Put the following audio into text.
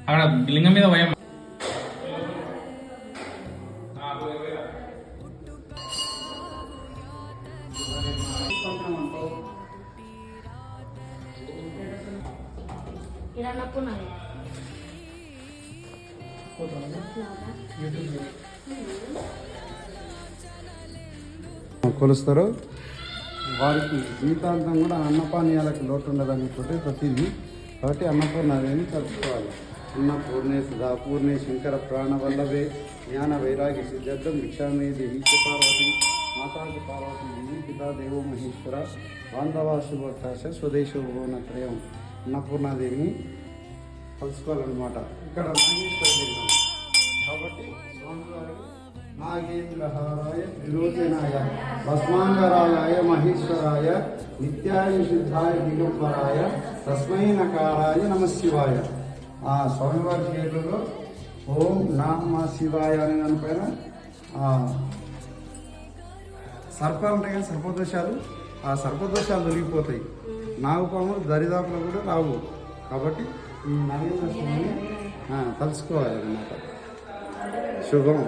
అక్కడ లింగం మీద భయం. కొలుస్తారు. వారికి జీవితాంతం కూడా అన్నపానీయాలకు లోటు ఉండదనుకుంటే ప్రతిదీ. కాబట్టి అన్నపూర్ణాదేవిని తలుచుకోవాలి. అన్నపూర్ణే సుధా పూర్ణే శంకర ప్రాణవల్లభే జ్ఞాన వైరాగ్య సిద్ధార్థం భిక్షామేది ఈశ్వ పార్వతి మాతాజి పార్వతి దేవి పితా దేవో మహేశ్వర బాంధవా శుభకాశ స్వదేశోనత్రయం అన్నపూర్ణాదేవిని కలుసుకోవాలన్నమాట. ఇక్కడ నాగేశ్వర లింగం కాబట్టి స్వామివారికి నాగేంద్రహారాయ త్రిలోచనాయ భస్మాంగరాయ మహేశ్వరాయ నిత్యాయ శుద్ధాయ దిగంబరాయ తస్మై నకారాయ నమశివాయ. ఆ స్వామివారి పేర్లలో ఓం నమ శివాయ అనే దానిపైన సర్పాలు ఉంటాయి కానీ సర్పదోషాలు, ఆ సర్పదోషాలు దొరికిపోతాయి. నాగుపాములు దరిదాపులు కూడా రావు. కాబట్టి ఈ నాగేంద్ర స్వామిని తలుసుకోవాలి అన్నమాట. శుభం.